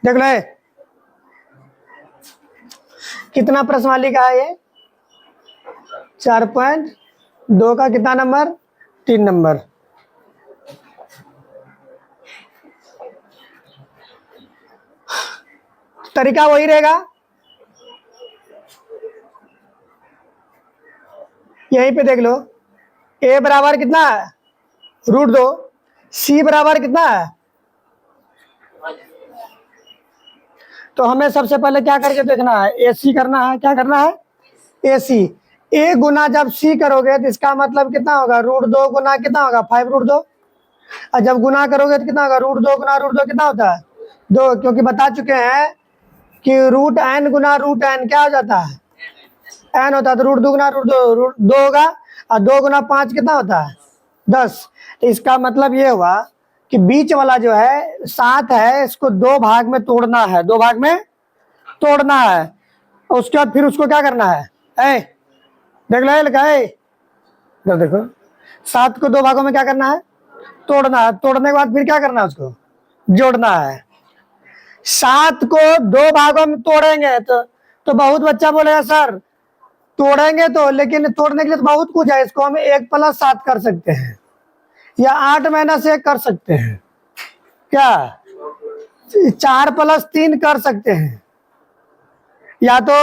देख लो कितना प्रश्नावली का है ये 4.2 का कितना नंबर 3 नंबर। तरीका वही रहेगा, यहीं पे देख लो a बराबर कितना है √2, c बराबर कितना है। तो हमें सबसे पहले क्या करके देखना है, AC करना है। क्या करना है, AC। a गुना जब c करोगे तो इसका मतलब कितना होगा √2 गुना कितना होगा 5√2, और जब गुना करोगे तो कितना होगा √2 गुना √2 कितना होता है 2, क्योंकि बता चुके हैं कि √n गुना √n क्या हो जाता है n होता है, तो √2 गुना √2 होगा, और 2 गुना 5 कितना होता है 10। तो इसका मतलब ये हुआ कि बीच वाला जो है 7 है, इसको 2 भाग में तोड़ना है, 2 भाग में तोड़ना है। उसके बाद फिर उसको क्या करना है, देख लो लिखा है, देखो 7 को 2 भागों में क्या करना है तोड़ना है। तोड़ने के बाद फिर क्या करना है उसको जोड़ना है। 7 को 2 भागों में तोड़ेंगे तो बहुत बच्चा बोलेगा सर तोड़ेंगे तो, लेकिन तोड़ने के लिए तो बहुत कुछ है, इसको हम 1 + 7 कर सकते हैं या 8 - 1 कर सकते हैं, क्या 4 + 3 कर सकते हैं, या तो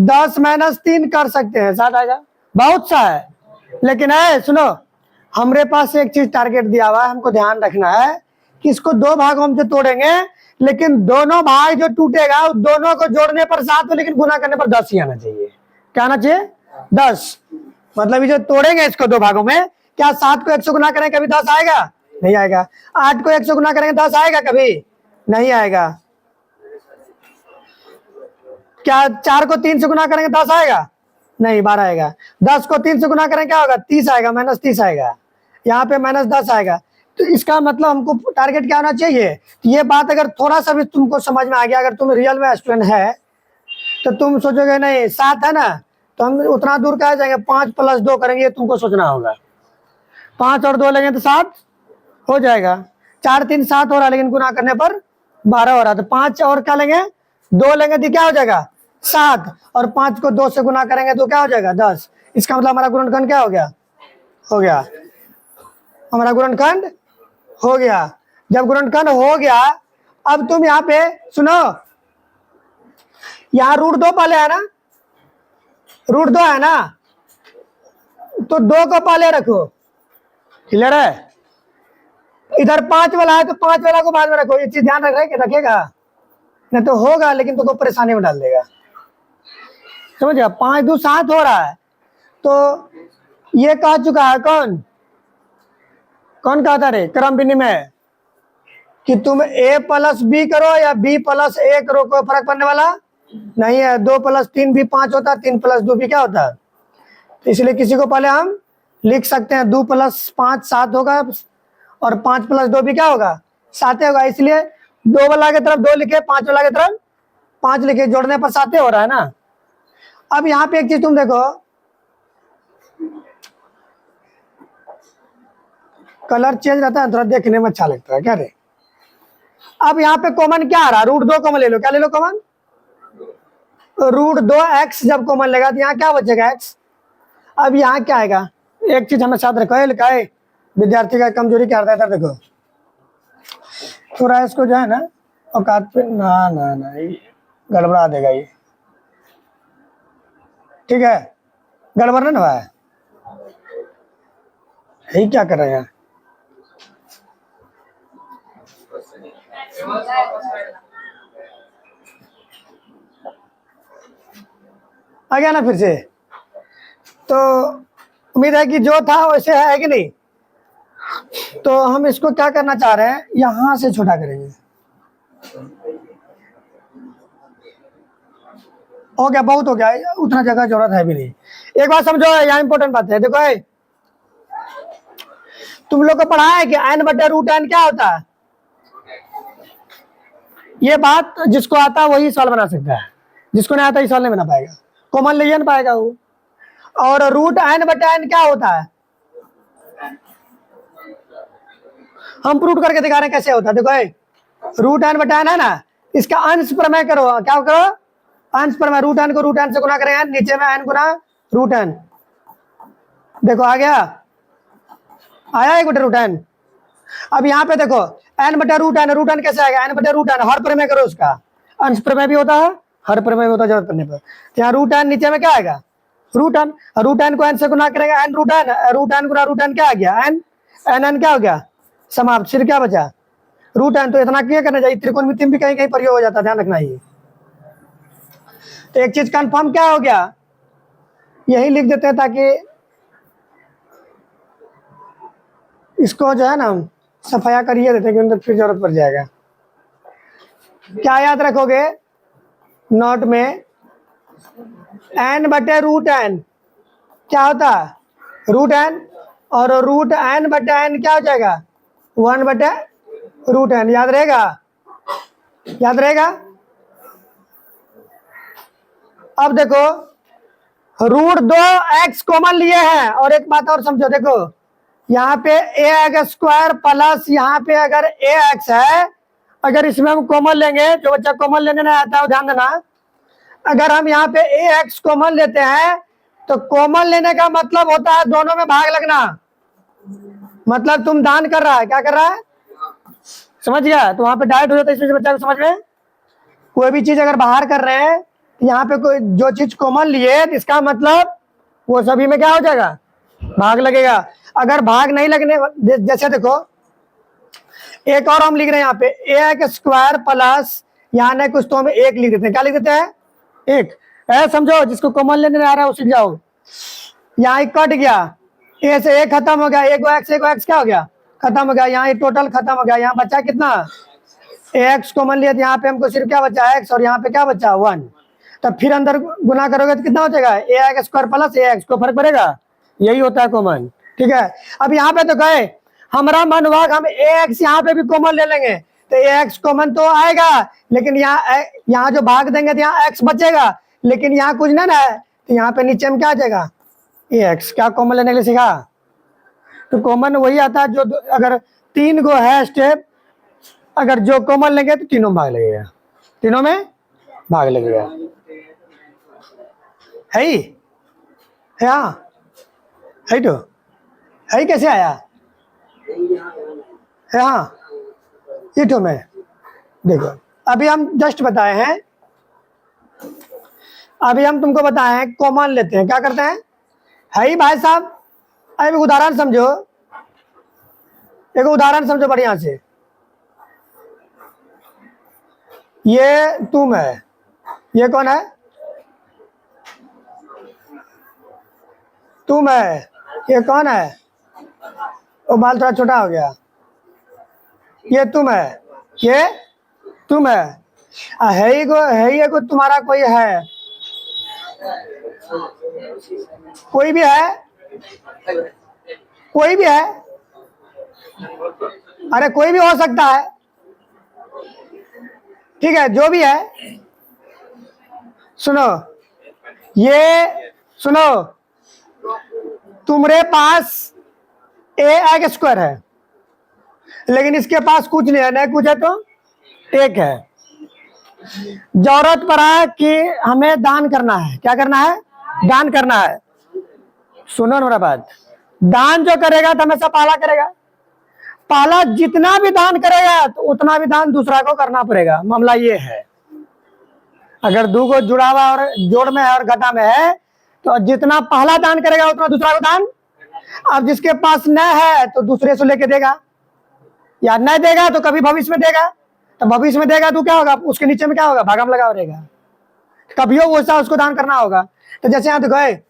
10 - 3 कर सकते हैं, साथ आएगा, बहुत सा है। लेकिन है सुनो, हमारे पास एक चीज टारगेट दिया हुआ है, हमको ध्यान रखना है कि इसको 2 भागों में तोड़ेंगे, लेकिन दोनों भाग जो टूटेगा उस दोनों को जोड़ने पर 7 हो, लेकिन गुना करने पर 10 ही आना चाहिए। क्या आना चाहिए 10। मतलब ये जो तोड़ेंगे इसको 2 भागों में, क्या 7 को 100 गुना करेंगे कभी 10 आएगा नहीं आएगा, 8 को 100 गुना करेंगे 10 आएगा कभी नहीं आएगा, क्या 4 को 3 से गुना करेंगे 10 आएगा नहीं 12 आएगा, 10 को 3 से गुना करेंगे क्या होगा 30 आएगा, -30 आएगा, यहाँ पे -10 आएगा। तो इसका मतलब हमको टारगेट क्या होना चाहिए, ये बात अगर थोड़ा सा भी तुमको समझ में आ गया, अगर तुम रियल में स्टूडेंट है तो तुम सोचोगे नहीं 7 है ना, तो हम उतना दूर कहा जाएंगे 5 + 2 करेंगे, ये तुमको सोचना होगा। 5 और 2 लेंगे तो 7 हो जाएगा, 4 3 7 हो रहा है, लेकिन गुना करने पर 12 हो रहा है, तो 5 और क्या लेंगे 2 लेंगे तो क्या हो जाएगा 7, और 5 को 2 से गुना करेंगे तो क्या हो जाएगा 10। इसका मतलब हमारा गुणनखंड क्या हो गया हमारा गुणनखंड हो गया। जब गुणनखंड हो गया, अब तुम यहाँ पे सुनो, यहाँ √2 पहले है ना, √2 है ना, तो 2 को पहले रखो, क्लियर है। इधर 5 वाला है तो 5 वाला को बाद में रखो, ये चीज ध्यान रखेगा, नहीं तो होगा लेकिन तुमको परेशानी में डाल देगा, समझ गया। 5 2 7 हो रहा है, तो ये कह चुका है कौन कहता रे क्रम विनिमय, कि तुम A + B करो या B + A करो, कोई फर्क पड़ने वाला नहीं है। 2 + 3 भी 5 होता है, 3 + 2 भी क्या होता है, तो इसलिए किसी को पहले हम लिख सकते हैं 2 + 5 7 होगा, और 5 + 2 भी क्या होगा 7 होगा, इसलिए 2 वाला की तरफ 2 लिखे, 5 वाला की तरफ 5 लिखे, जोड़ने पर 7 हो रहा है ना। अब यहाँ पे एक चीज तुम देखो, कलर चेंज रहता है, थोड़ा देखने में अच्छा लगता है क्या रे। अब यहाँ पे कॉमन क्या आ रहा है, √2 कॉमन ले लो, क्या ले लो कॉमन, √2x जब कॉमन लेगा तो यहाँ क्या बचेगा x। अब यहाँ क्या आएगा, एक चीज हमें साथ रखो, लिखा है विद्यार्थी का कमजोरी क्या रहता है, देखो थोड़ा इसको जो है ना औकात पे ना ना ना गड़बड़ा देगा ये, ठीक है, गड़बड़ ना हुआ है, यही क्या कर रहे हैं, आ गया ना फिर से। तो उम्मीद है कि जो था वैसे है कि नहीं। तो हम इसको क्या करना चाह रहे हैं, यहां से छोटा करेंगे, हो गया बहुत हो गया, उतना जगह जरूरत है भी नहीं। एक बात समझो, यहाँ इंपॉर्टेंट बात है, देखो तुम लोग को पढ़ा है कि n/√n क्या होता है, ये बात जिसको आता है वही सवाल बना सकता है, जिसको नहीं आता ये सवाल नहीं बना पाएगा, कॉमन ले नहीं पाएगा वो। और √n/n क्या होता है, हम प्रूव करके दिखा रहे हैं कैसे होता है, देखो रूट एन बटा एन है ना, इसका अंश प्रमेय करो, क्या करो, अंश प्रमेय, रूट एन को रूट एन से गुना करेंगे, नीचे में एन गुना रूट एन, देखो आ गया, आया एक बटा रूट एन। अब यहाँ पे देखो एन बटा रूट एन कैसे आएगा, एन बटा रूट एन, हर प्रमेय करो उसका, अंश प्रमेय भी होता है, हर प्रमेय भी होता है जरूरत पड़ने पर। यहाँ रूट एन नीचे में क्या आएगा, रूट एन को एन से गुना करेगा, एन रूट एन गुना रूट एन क्या आ गया, एन क्या हो गया, समाप्त, फिर क्या बचा, रूट एन। तो इतना क्या करना चाहिए, त्रिकोणमिति भी कहीं कहीं प्रयोग हो जाता है, ध्यान रखना ये। तो एक चीज कंफर्म क्या हो गया, यही लिख देते हैं ताकि इसको जो है ना सफाया करिए देते हैं, क्योंकि फिर जरूरत पड़ जाएगा। क्या याद रखोगे नोट में, एन बटे रूट एन क्या होता है, रूट एन, और रूट एन बटे एन क्या हो जाएगा, 1 बटे रूट एन, याद रहेगा, याद रहेगा। अब देखो रूट 2x कॉमन लिए हैं, और एक बात और समझो, देखो यहाँ पे ax स्क्वायर प्लस यहाँ पे अगर ax है, अगर इसमें हम कॉमन लेंगे, जो बच्चा कॉमन लेने नहीं आता है ध्यान देना, अगर हम यहाँ पे ax कॉमन लेते हैं तो कॉमन लेने का मतलब होता है दोनों में भाग लगना, मतलब तुम दान कर रहा है, क्या कर रहा है, समझ गया। तो वहां पे डायरेक्ट हो जाता है, इसमें बच्चा को समझ में, कोई भी चीज अगर बाहर कर रहे हैं, यहाँ पे कोई जो चीज कॉमन लिए, इसका मतलब वो सभी में क्या हो जाएगा, भाग लगेगा। अगर भाग नहीं लगने, जैसे देखो एक और हम लिख रहे हैं यहाँ पे ए स्क्वायर प्लस, यहाँ नहीं कुछ तो हम एक लिख देते हैं, क्या लिख देते हैं, एक, समझो जिसको कॉमन लेने आ रहा है उसी जाओ, यहाँ एक कट गया, ए से एक खत्म हो गया, एक एक्स क्या हो गया, खत्म हो गया, यहाँ टोटल खत्म हो गया, यहाँ बचा कितना, एक्स कॉमन लिया, यहाँ पे हमको सिर्फ क्या बचा एक्स, और यहाँ पे क्या बचा 1, तब फिर अंदर गुना करोगे तो कितना हो जाएगा, ए स्क्वायर प्लस ए एक्स, को फर्क पड़ेगा, यही होता है कॉमन, ठीक है। अब यहाँ पे तो गए हमारा मन हुआ हम ए एक्स यहाँ पे भी कॉमन ले लेंगे, तो ए एक्स कॉमन तो आएगा, लेकिन यहाँ जो भाग देंगे तो यहाँ एक्स बचेगा, लेकिन यहाँ कुछ ना है, तो यहाँ पे नीचे में क्या आ जाएगा, ए एक्स, क्या कॉमन लेने के लिए सीखा, तो कॉमन वही आता है जो अगर 3 गो है स्टेप, अगर जो कॉमन लेंगे तो तीनों भाग लगेगा, तीनों में भाग लगेगा, है ही, है हाँ, है तो है, कैसे आया है हाँ, ये तो मैं देखो अभी हम जस्ट बताए हैं, अभी हम तुमको बताए हैं कॉमन लेते हैं, क्या करते हैं, है ही भाई साहब। अभी उदाहरण समझो, एक उदाहरण समझो बढ़िया से, ये तुम है, ये कौन है, तुम है, ये कौन है, वो बाल थोड़ा छोटा हो गया, ये तुम है, ये तुम है ही को तुम्हारा कोई है, कोई भी है, कोई भी है, अरे कोई भी हो सकता है, ठीक है, जो भी है, सुनो, ये सुनो, तुम्हारे पास ए एक्स स्क्वायर है, लेकिन इसके पास कुछ नहीं है, नहीं कुछ है तो एक है, जरूरत पड़ा कि हमें दान करना है, क्या करना है, दान करना है, सुनो मेरा बात, दान जो करेगा तो हमेशा पहला करेगा, पहला जितना भी दान करेगा तो उतना भी दान दूसरा को करना पड़ेगा, मामला ये है। अगर दो को जुड़ा हुआ और जोड़ में है और घटा में है, तो जितना पहला दान करेगा उतना दूसरा को दान, अब जिसके पास न है तो दूसरे से लेके देगा, या न देगा तो कभी भविष्य में देगा, तो भविष्य में देगा तो क्या होगा, उसके नीचे में क्या होगा, भागम लगा रहेगा, कभी वो वैसा उसको दान करना होगा। तो जैसे यहाँ देखो,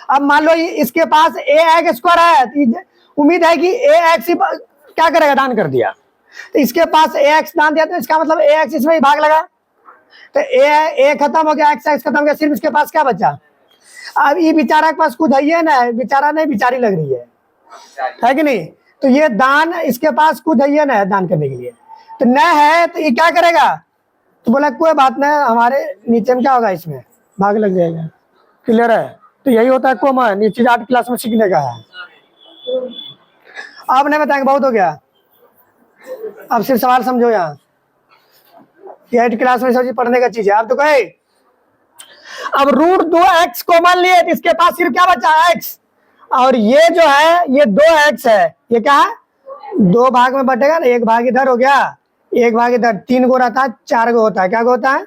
अब मान लो इसके पास ए एक्स स्क्वायर है, तो उम्मीद है कि ए एक्स क्या करेगा, दान कर दिया, तो इसके पास ए एक्स दान दिया, तो इसका मतलब ए एक्स इसमें ही भाग लगा, तो ए खत्म हो गया, एक्स खत्म हो गया, सिर्फ इसके पास क्या बचा, अब ये बेचारा के पास कुछ है ना, बेचारा नहीं बेचारी लग रही है कि नहीं, तो ये दान इसके पास कुछ है ना दान करने के लिए, तो न है तो ये क्या करेगा, तो बोला कोई बात नहीं, हमारे नीचे में क्या होगा, इसमें भाग लग जाएगा, क्लियर है। तो यही होता है कॉमन, ये चीज 8 क्लास में सीखने का है, अब नहीं बताएंगे, बहुत हो गया, अब सिर्फ सवाल समझो यहाँ, ये 8 क्लास में सब पढ़ने का चीज है। अब तो कहे अब रूट 2x कॉमन लिए तो इसके पास सिर्फ क्या बचा x, और ये जो है ये 2x है, ये क्या है 2 भाग में बटेगा ना, 1 भाग इधर हो गया, 1 भाग इधर, 3 गो रहता है 4 गो होता है, क्या गो होता है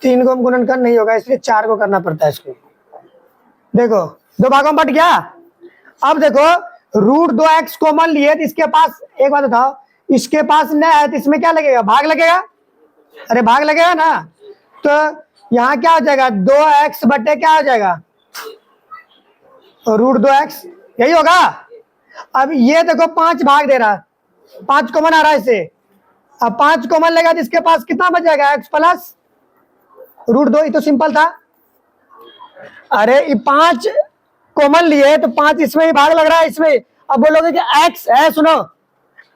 3 गो गुणनखंड नहीं होगा, इसलिए 4 गो करना पड़ता है इसको। देखो 2 भागों में बट गया। अब देखो रूट 2x कॉमन लिए तो इसके पास, एक बात बताओ, इसके पास न है तो इसमें क्या लगेगा, भाग लगेगा, अरे भाग लगेगा ना, तो यहाँ क्या हो जाएगा 2x बटे क्या हो जाएगा रूट 2x, यही होगा। अब ये देखो 5 भाग दे रहा है, 5 कॉमन आ रहा है इसे, अब 5 कॉमन लेगा तो इसके पास कितना बच जाएगा x प्लस रूट 2, ये तो सिंपल था। अरे ये 5 कॉमन लिए तो 5 इसमें ही भाग लग रहा है इसमें, अब बोलोगे कि x है, सुनो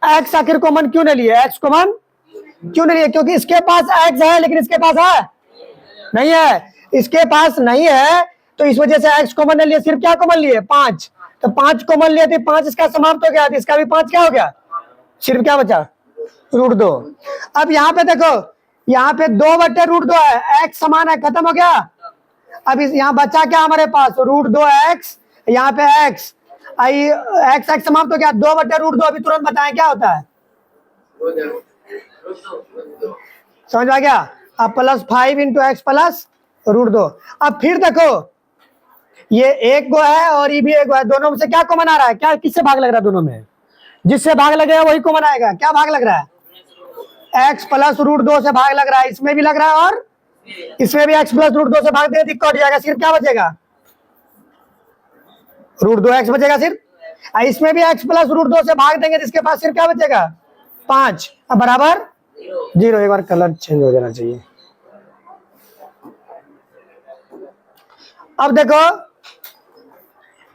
x आखिर कॉमन क्यों नहीं लिए, x कॉमन क्यों नहीं लिए, क्योंकि इसके पास x है लेकिन इसके पास है नहीं है, इसके पास नहीं है तो इस वजह से x कॉमन नहीं लिए, सिर्फ क्या कॉमन लिए 5, तो 5 कॉमन लिए थे, 5 इसका समाप्त हो गया, तो इसका भी 5 क्या हो गया, सिर्फ क्या बचा रूट 2। अब यहाँ पे देखो, यहाँ पे 2 बटे रूट 2 है, x समान है, खत्म हो गया। अब इस यहाँ बचा क्या हमारे पास रूट 2x, यहाँ पे x, x समाप्त हो गया, 2 बटे रूट 2, अभी तुरंत बताएं क्या होता है, समझ आ गया। अब plus 5 into X plus root 2। अब फिर देखो ये एक गो है और ये भी एक गो है, दोनों में से क्या कॉमन आ रहा है, क्या किससे भाग लग रहा है, दोनों में जिससे भाग लगेगा वही कॉमन आएगा, क्या भाग लग रहा है x प्लस रूट 2 से भाग लग रहा है, इसमें भी लग रहा है और इसमें भी x प्लस रूट 2 से भाग देगा, दिक्कत हो जाएगा, सिर्फ क्या बचेगा रूट 2x बचेगा सिर्फ, इसमें भी x प्लस रूट 2 से भाग देंगे तो इसके पास सिर्फ क्या बचेगा 5, अब बराबर 0। एक बार कलर चेंज हो जाना चाहिए। अब देखो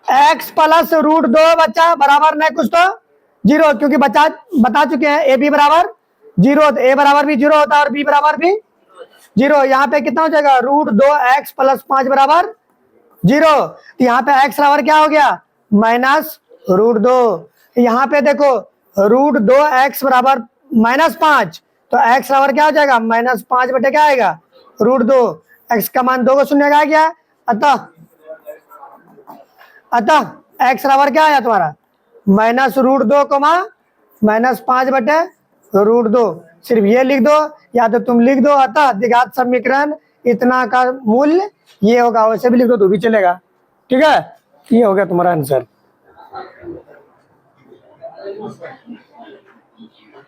x प्लस रूट 2 बचा बराबर नहीं कुछ तो 0, क्योंकि बता चुके हैं ए बी बराबर 0, तो ए बराबर भी 0 होता है और बी बराबर भी 0। यहाँ पे कितना हो जाएगा रूट 2x प्लस 5 बराबर 0, तो यहाँ पे x बराबर क्या हो गया माइनस रूट 2। यहाँ पे देखो रूट 2x बराबर माइनस 5, तो x बराबर क्या हो जाएगा माइनस 5 बटे क्या आएगा रूट 2, x का मान 2 को शून्य आ गया, अतः x बराबर क्या आया तुम्हारा माइनस रूट 2 कोमा माइनस 5 बटे रूट 2, सिर्फ ये लिख दो या तो तुम लिख दो अतः द्विघात समीकरण इतना का मूल्य ये होगा, वैसे भी लिख दो तो भी चलेगा, ठीक है। ये हो गया तुम्हारा आंसर।